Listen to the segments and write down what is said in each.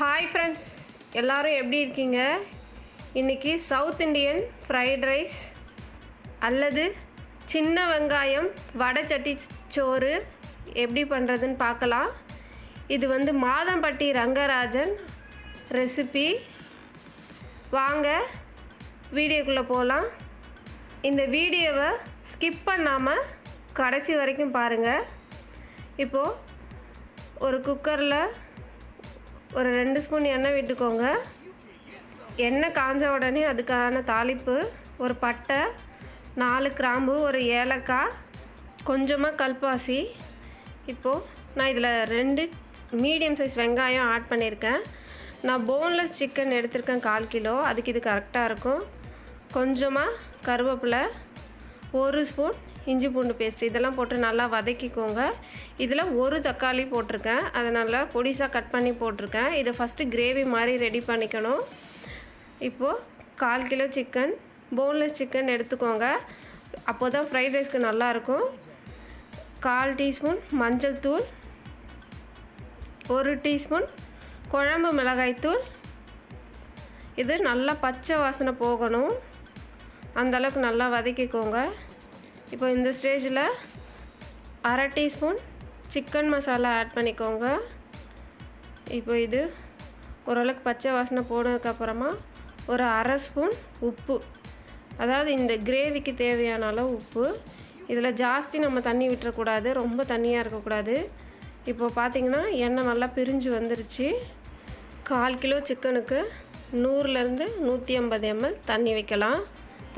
Hi friends, எல்லோரும் எப்படி இருக்கீங்க? இன்றைக்கி சவுத் இண்டியன் ஃப்ரைட் ரைஸ் அல்லது சின்ன வெங்காயம் வடை சட்டி சோறு எப்படி பண்ணுறதுன்னு பார்க்கலாம். இது மாதம்பட்டி ரங்கராஜன் ரெசிபி. வாங்க வீடியோக்குள்ளே போகலாம். இந்த வீடியோவை ஸ்கிப் பண்ணாமல் கடைசி வரைக்கும் பாருங்கள். இப்போது ஒரு குக்கரில் ஒரு 2 ஸ்பூன் எண்ணெய் விட்டுக்கோங்க. எண்ணெய் காஞ்ச உடனே அதுக்கான தாளிப்பு, ஒரு பட்டை, 4 கிராம்பு, ஒரு ஏலக்காய், கொஞ்சமாக கல்பாசி. இப்போது நான் இதில் 2 மீடியம் சைஸ் வெங்காயம் ஆட் பண்ணியிருக்கேன். நான் போன்லெஸ் சிக்கன் எடுத்திருக்கேன் 1/4 கிலோ, அதுக்கு இது கரெக்டாக இருக்கும். கொஞ்சமாக கருவேப்பிலை, 1 ஸ்பூன் இஞ்சி பூண்டு பேஸ்ட், இதெல்லாம் போட்டு நல்லா வதக்கிக்கோங்க. இதில் 1 தக்காளி போட்டிருக்கேன், அதை நல்லா பொடிசாக கட் பண்ணி போட்டிருக்கேன். இதை ஃபஸ்ட்டு கிரேவி மாதிரி ரெடி பண்ணிக்கணும். இப்போது 1/4 கிலோ சிக்கன், போன்லெஸ் சிக்கன் எடுத்துக்கோங்க, அப்போ தான் ஃப்ரைட் ரைஸ்க்கு நல்லாயிருக்கும். 1/4 டீஸ்பூன் மஞ்சள் தூள், 1 டீஸ்பூன் குழம்பு மிளகாய்த்தூள். இது நல்லா பச்சை வாசனை போகணும், அந்தளவுக்கு நல்லா வதக்கிக்கோங்க. இப்போ இந்த ஸ்டேஜில் 1/2 டீஸ்பூன் சிக்கன் மசாலா ஆட் பண்ணிக்கோங்க. இப்போ இது ஓரளவுக்கு பச்சை வாசனை போனதுக்கப்புறமா ஒரு 1/2 ஸ்பூன் உப்பு, அதாவது இந்த கிரேவிக்கு தேவையான அளவு உப்பு. இதில் ஜாஸ்தி நம்ம தண்ணி விட்டுறக்கூடாது, ரொம்ப தண்ணியாக இருக்கக்கூடாது. இப்போ பார்த்திங்கன்னா எண்ணெய் நல்லா பிரிஞ்சு வந்துருச்சு. 1/4 கிலோ சிக்கனுக்கு 100லேருந்து 150 ml தண்ணி வைக்கலாம்.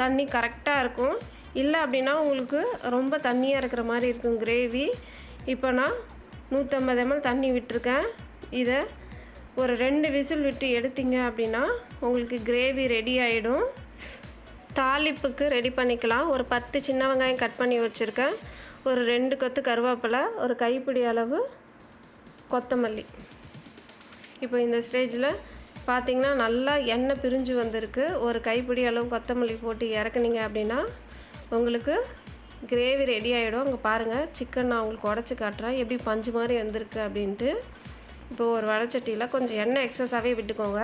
தண்ணி கரெக்டாக இருக்கும். இல்லை அப்படின்னா உங்களுக்கு ரொம்ப தண்ணியாக இருக்கிற மாதிரி இருக்கும் கிரேவி. இப்போ நான் 150 ml தண்ணி விட்டுருக்கேன். இதை ஒரு 2 விசில் விட்டு எடுத்தீங்க அப்படின்னா உங்களுக்கு கிரேவி ரெடி ஆகிடும். தாளிப்புக்கு ரெடி பண்ணிக்கலாம். ஒரு 10 சின்ன வெங்காயம் கட் பண்ணி வச்சுருக்கேன், ஒரு 2 கொத்து கருவேப்பிலை, ஒரு கைப்பிடி அளவு கொத்தமல்லி. இப்போ இந்த ஸ்டேஜில் பார்த்திங்கன்னா நல்லா எண்ணெய் பிரிஞ்சு வந்திருக்கு. ஒரு கைப்பிடி அளவு கொத்தமல்லி போட்டு இறக்குனீங்க அப்படின்னா உங்களுக்கு கிரேவி ரெடி ஆகிடும். அங்கே பாருங்கள், சிக்கன் நான் உங்களுக்கு உடச்சி காட்டுறேன் எப்படி பஞ்சு மாதிரி வந்திருக்கு அப்படின்ட்டு. இப்போ ஒரு வடைச்சட்டியில் கொஞ்சம் எண்ணெய் எக்ஸஸாகவே விட்டுக்கோங்க.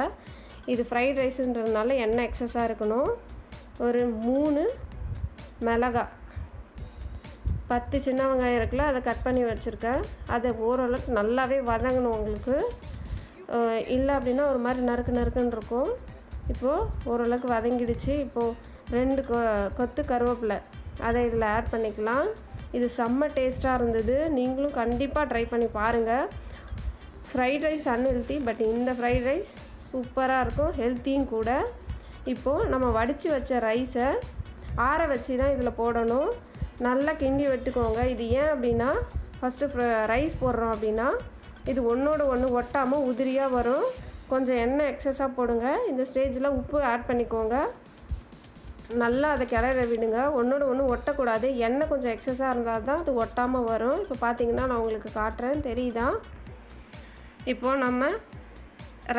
இது ஃப்ரைட் ரைஸுன்றதுனால எண்ணெய் எக்ஸஸாக இருக்கணும். ஒரு 3 மிளகாய், 10 சின்ன வெங்காயம் இருக்குல்ல, அதை கட் பண்ணி வச்சுருக்கேன். அதை ஓரளவுக்கு நல்லாவே வதங்கணும் உங்களுக்கு. இல்லை அப்படின்னா ஒரு மாதிரி நறுக்குன்னு இருக்கும். இப்போது ஓரளவுக்கு வதங்கிடுச்சு. இப்போது 2 கொத்து கருவேப்பிலை, அதை இதில் ஆட் பண்ணிக்கலாம். இது செம்ம டேஸ்ட்டாக இருந்தது. நீங்களும் கண்டிப்பாக ட்ரை பண்ணி பாருங்கள். ஃப்ரைட் ரைஸ் அன்ஹெல்த்தி, பட் இந்த ஃப்ரைட் ரைஸ் சூப்பராக இருக்கும், ஹெல்த்தியும் கூட. இப்போது நம்ம வடித்து வச்ச ரைஸை ஆற வச்சு தான் இதில் போடணும். நல்லா கிண்டி விட்டுக்கோங்க. இது ஏன் அப்படின்னா, ஃபஸ்ட்டு ரைஸ் போடுறோம் அப்படின்னா இது ஒன்றோடு ஒன்று ஒட்டாமல் உதிரியாக வரும். கொஞ்சம் எண்ணெய் எக்ஸஸாக போடுங்க. இந்த ஸ்டேஜில் உப்பு ஆட் பண்ணிக்கோங்க. நல்லா அதை கிளற விடுங்க. ஒன்றோடு ஒன்று ஒட்டக்கூடாது. எண்ணெய் கொஞ்சம் எக்ஸஸாக இருந்தால் தான் அது ஒட்டாமல் வரும். இப்போ பார்த்திங்கன்னா நான் உங்களுக்கு காட்டுறேன், தெரியுதா? இப்போது நம்ம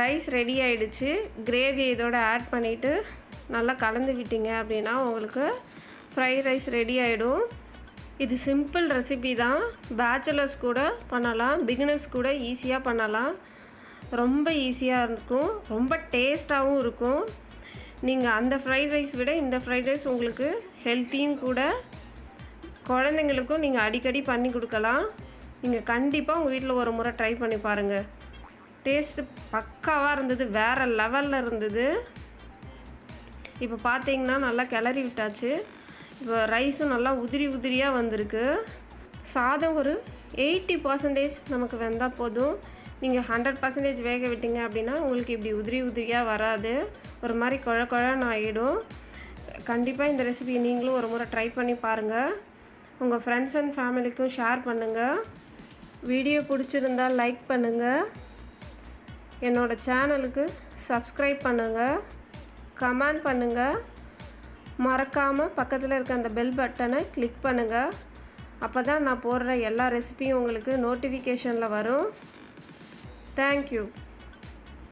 ரைஸ் ரெடி ஆகிடுச்சு. கிரேவி இதோட ஆட் பண்ணிவிட்டு நல்லா கலந்து விட்டீங்க அப்படின்னா உங்களுக்கு ஃப்ரைட் ரைஸ் ரெடி ஆகிடும். இது சிம்பிள் ரெசிபி தான். பேச்சுலர்ஸ் கூட பண்ணலாம், பிகினர்ஸ் கூட ஈஸியாக பண்ணலாம். ரொம்ப ஈஸியாக இருக்கும், ரொம்ப டேஸ்ட்டாகவும் இருக்கும். நீங்கள் அந்த ஃப்ரைட் ரைஸ் விட இந்த ஃப்ரைட் ரைஸ் உங்களுக்கு ஹெல்த்தியும் கூட. குழந்தைங்களுக்கும் நீங்கள் அடிக்கடி பண்ணி கொடுக்கலாம். நீங்கள் கண்டிப்பாக உங்கள் வீட்டில் ஒரு முறை ட்ரை பண்ணி பாருங்கள். டேஸ்ட்டு பக்காவாக இருந்தது, வேறு லெவலில் இருந்தது. இப்போ பார்த்தீங்கன்னா நல்லா கிளறி விட்டாச்சு. இப்போ ரைஸும் நல்லா உதிரியாக வந்திருக்கு. சாதம் ஒரு 80% நமக்கு வெந்தால் போதும். நீங்கள் 100% வேக விட்டீங்க அப்படின்னா உங்களுக்கு இப்படி உதிரியாக வராது, ஒரு மாதிரி குழன்னு ஆகிடும். கண்டிப்பாக இந்த ரெசிபி நீங்களும் ஒரு முறை ட்ரை பண்ணி பாருங்கள். உங்கள் ஃப்ரெண்ட்ஸ் அண்ட் ஃபேமிலிக்கும் ஷேர் பண்ணுங்கள். வீடியோ பிடிச்சிருந்தால் லைக் பண்ணுங்கள். என்னோடய சேனலுக்கு சப்ஸ்கிரைப் பண்ணுங்கள், கமெண்ட் பண்ணுங்கள். மறக்காமல் பக்கத்தில் இருக்க அந்த பெல் பட்டனை கிளிக் பண்ணுங்கள். அப்போ தான் நான் போடுற எல்லா ரெசிபியும் உங்களுக்கு நோட்டிஃபிகேஷனில் வரும். Thank you.